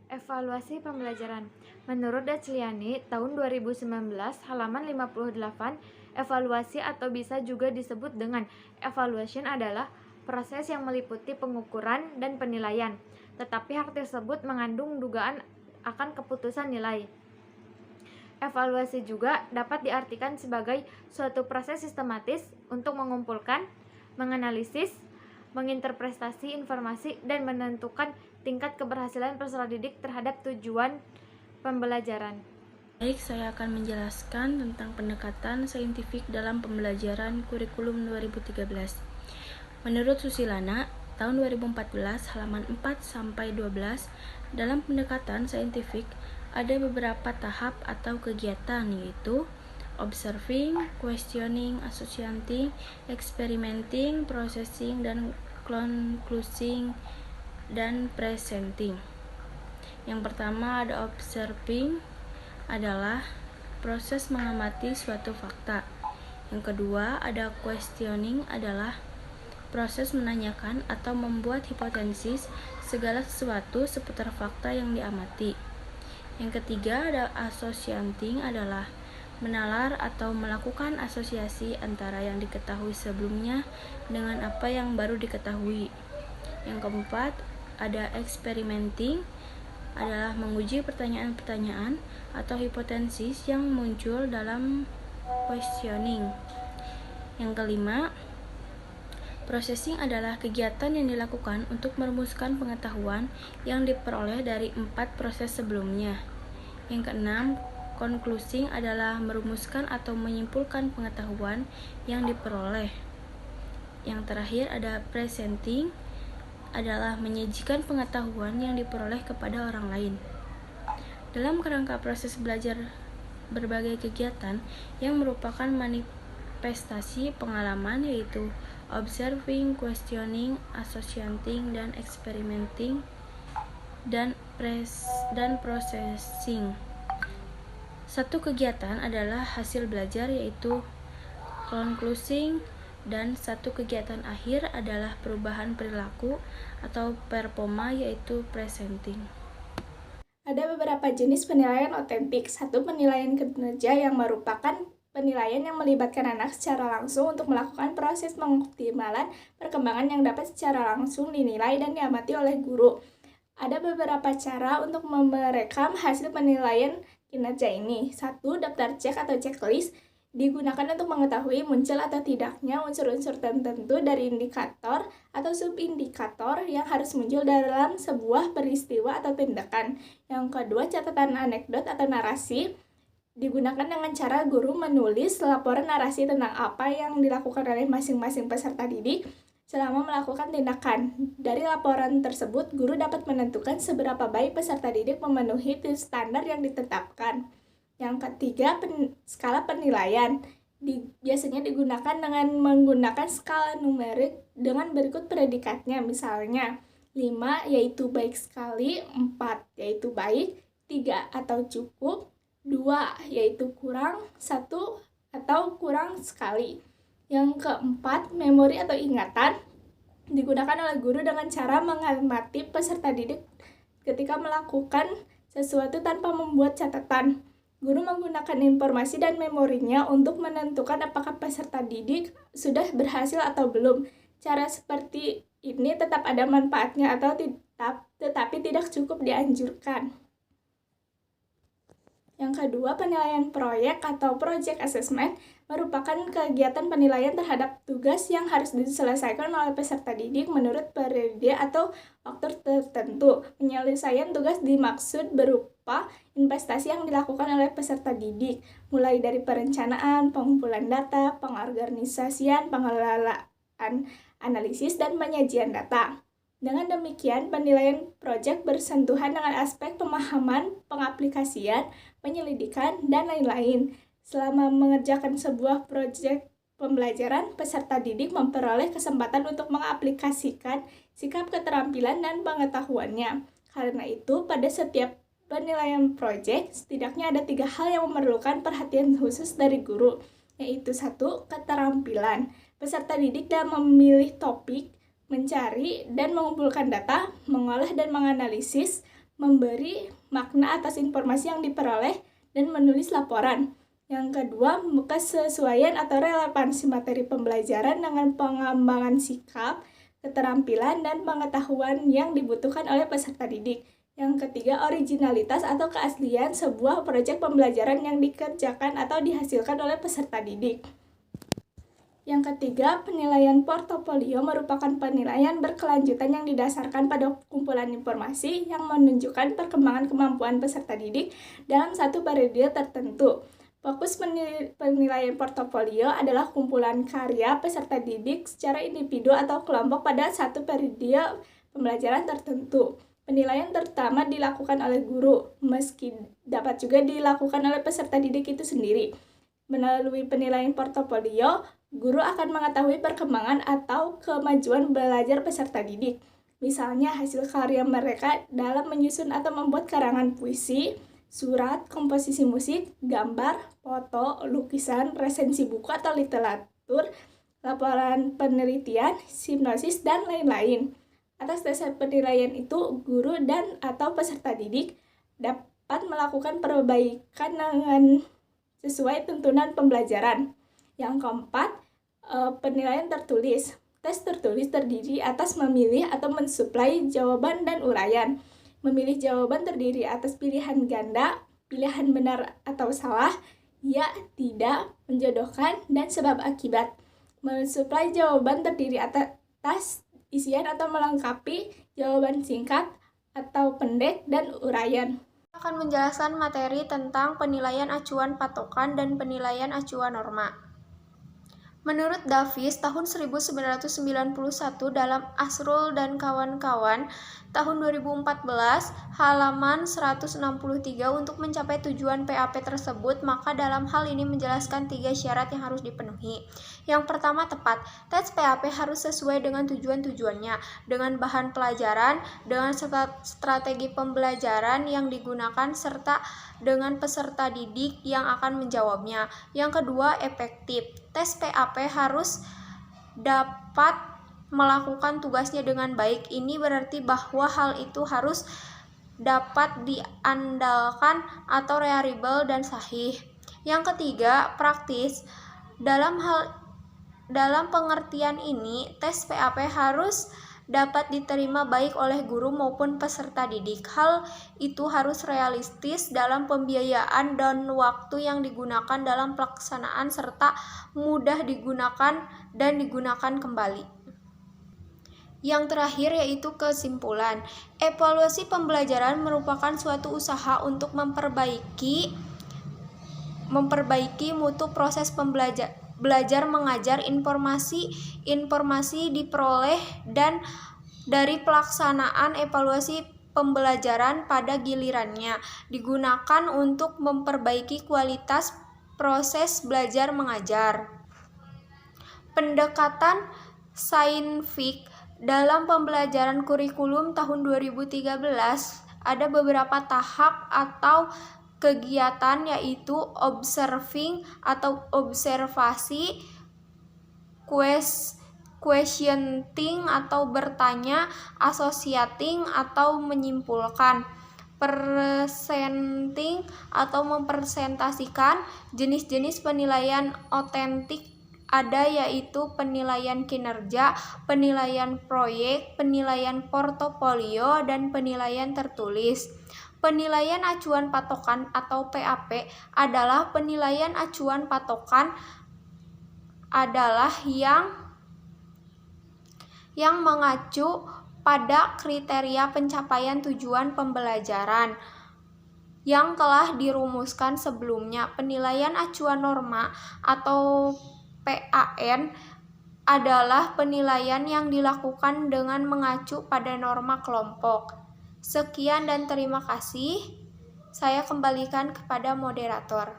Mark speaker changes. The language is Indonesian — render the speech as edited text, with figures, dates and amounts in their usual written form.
Speaker 1: Evaluasi pembelajaran. Menurut Dacliani, tahun 2019, halaman 58, evaluasi atau bisa juga disebut dengan evaluation adalah proses yang meliputi pengukuran dan penilaian, tetapi hal tersebut mengandung dugaan akan keputusan nilai. Evaluasi juga dapat diartikan sebagai suatu proses sistematis untuk mengumpulkan, menganalisis, menginterpretasi informasi, dan menentukan tingkat keberhasilan peserta didik terhadap tujuan pembelajaran.
Speaker 2: Baik, saya akan menjelaskan tentang pendekatan saintifik dalam pembelajaran kurikulum 2013. Menurut Susilana, tahun 2014 halaman 4-12, dalam pendekatan saintifik ada beberapa tahap atau kegiatan, yaitu observing, questioning, associating, experimenting, processing, dan concluding, dan presenting. Yang pertama ada observing, adalah proses mengamati suatu fakta. Yang kedua ada questioning, adalah proses menanyakan atau membuat hipotesis segala sesuatu seputar fakta yang diamati. Yang ketiga ada associating, adalah menalar atau melakukan asosiasi antara yang diketahui sebelumnya dengan apa yang baru diketahui. Yang keempat ada experimenting, adalah menguji pertanyaan-pertanyaan atau hipotesis yang muncul dalam questioning. Yang kelima, processing adalah kegiatan yang dilakukan untuk merumuskan pengetahuan yang diperoleh dari 4 proses sebelumnya. Yang keenam, concluding adalah merumuskan atau menyimpulkan pengetahuan yang diperoleh. Yang terakhir ada presenting, adalah menyajikan pengetahuan yang diperoleh kepada orang lain. Dalam kerangka proses belajar berbagai kegiatan yang merupakan manifestasi pengalaman, yaitu observing, questioning, associating, dan experimenting, dan processing. Satu kegiatan adalah hasil belajar, yaitu concluding, dan satu kegiatan akhir adalah perubahan perilaku atau performa, yaitu presenting.
Speaker 3: Ada beberapa jenis penilaian otentik. Satu, penilaian kinerja yang merupakan penilaian yang melibatkan anak secara langsung untuk melakukan proses pengoptimalan perkembangan yang dapat secara langsung dinilai dan diamati oleh guru. Ada beberapa cara untuk merekam hasil penilaian kinerja ini. Satu, daftar cek atau checklist digunakan untuk mengetahui muncul atau tidaknya unsur-unsur tertentu dari indikator atau subindikator yang harus muncul dalam sebuah peristiwa atau tindakan. Yang kedua, catatan anekdot atau narasi digunakan dengan cara guru menulis laporan narasi tentang apa yang dilakukan oleh masing-masing peserta didik selama melakukan tindakan. Dari laporan tersebut, guru dapat menentukan seberapa baik peserta didik memenuhi standar yang ditetapkan. Yang ketiga, skala penilaian. Biasanya digunakan dengan menggunakan skala numerik dengan berikut predikatnya. Misalnya, 5 yaitu baik sekali, 4 yaitu baik, 3 atau cukup, 2 yaitu kurang, 1 atau kurang sekali. Yang keempat, memori atau ingatan. Digunakan oleh guru dengan cara mengamati peserta didik ketika melakukan sesuatu tanpa membuat catatan. Guru menggunakan informasi dan memorinya untuk menentukan apakah peserta didik sudah berhasil atau belum. Cara seperti ini tetap ada manfaatnya atau tetapi tidak cukup dianjurkan. Yang kedua, penilaian proyek atau project assessment merupakan kegiatan penilaian terhadap tugas yang harus diselesaikan oleh peserta didik menurut periode atau waktu tertentu. Penyelesaian tugas dimaksud berupa investasi yang dilakukan oleh peserta didik, mulai dari perencanaan, pengumpulan data, pengorganisasian, pengelolaan analisis, dan penyajian data. Dengan demikian, penilaian proyek bersentuhan dengan aspek pemahaman, pengaplikasian, penyelidikan, dan lain-lain. Selama mengerjakan sebuah proyek pembelajaran, peserta didik memperoleh kesempatan untuk mengaplikasikan sikap keterampilan dan pengetahuannya. Karena itu, pada setiap penilaian proyek, setidaknya ada 3 hal yang memerlukan perhatian khusus dari guru, yaitu 1. Keterampilan. Peserta didik dalam memilih topik, mencari dan mengumpulkan data, mengolah dan menganalisis, memberi makna atas informasi yang diperoleh, dan menulis laporan. Yang kedua, kesesuaian atau relevansi materi pembelajaran dengan pengembangan sikap, keterampilan, dan pengetahuan yang dibutuhkan oleh peserta didik. Yang ketiga, originalitas atau keaslian sebuah proyek pembelajaran yang dikerjakan atau dihasilkan oleh peserta didik. Yang ketiga, penilaian portofolio merupakan penilaian berkelanjutan yang didasarkan pada kumpulan informasi yang menunjukkan perkembangan kemampuan peserta didik dalam satu periode tertentu. Fokus penilaian portofolio adalah kumpulan karya peserta didik secara individu atau kelompok pada satu periode pembelajaran tertentu. Penilaian terutama dilakukan oleh guru, meski dapat juga dilakukan oleh peserta didik itu sendiri. Melalui penilaian portofolio, guru akan mengetahui perkembangan atau kemajuan belajar peserta didik. Misalnya hasil karya mereka dalam menyusun atau membuat karangan puisi, surat, komposisi musik, gambar, foto, lukisan, resensi buku atau literatur, laporan penelitian, hipnosis, dan lain-lain. Atas dasar penilaian itu, guru dan atau peserta didik dapat melakukan perbaikan dengan sesuai tuntunan pembelajaran. Yang keempat, penilaian tertulis. Tes tertulis terdiri atas memilih atau mensuplai jawaban dan uraian. Memilih jawaban terdiri atas pilihan ganda, pilihan benar atau salah, ya, tidak, menjodohkan, dan sebab akibat. Mensuplai jawaban terdiri atas isian atau melengkapi jawaban singkat atau pendek dan uraian.
Speaker 2: Akan menjelaskan materi tentang penilaian acuan patokan dan penilaian acuan norma. Menurut Davis, tahun 1991 dalam Asrul dan kawan-kawan, tahun 2014, halaman 163 untuk mencapai tujuan PAP tersebut, maka dalam hal ini menjelaskan 3 syarat yang harus dipenuhi. Yang pertama, tepat. Tes PAP harus sesuai dengan tujuan-tujuannya, dengan bahan pelajaran, dengan strategi pembelajaran yang digunakan, serta dengan peserta didik yang akan menjawabnya. Yang kedua, efektif. Tes PAP harus dapat melakukan tugasnya dengan baik. Ini berarti bahwa hal itu harus dapat diandalkan atau reliable dan sahih. Yang ketiga, praktis. Dalam pengertian ini, tes PAP harus dapat diterima baik oleh guru maupun peserta didik. Hal itu harus realistis dalam pembiayaan dan waktu yang digunakan dalam pelaksanaan serta mudah digunakan dan digunakan kembali. Yang terakhir yaitu kesimpulan. Evaluasi pembelajaran merupakan suatu usaha untuk memperbaiki mutu proses belajar mengajar. Informasi diperoleh dan dari pelaksanaan evaluasi pembelajaran pada gilirannya digunakan untuk memperbaiki kualitas proses belajar mengajar. Pendekatan saintifik dalam pembelajaran kurikulum tahun 2013 ada beberapa tahap atau kegiatan, yaitu observing atau observasi, questioning atau bertanya, associating atau menyimpulkan, presenting atau mempresentasikan. Jenis-jenis penilaian otentik ada, yaitu penilaian kinerja, penilaian proyek, penilaian portofolio, dan penilaian tertulis. Penilaian acuan patokan atau PAP adalah penilaian acuan patokan adalah yang mengacu pada kriteria pencapaian tujuan pembelajaran yang telah dirumuskan sebelumnya. Penilaian acuan norma atau PAN adalah penilaian yang dilakukan dengan mengacu pada norma kelompok. Sekian dan terima kasih. Saya kembalikan kepada moderator.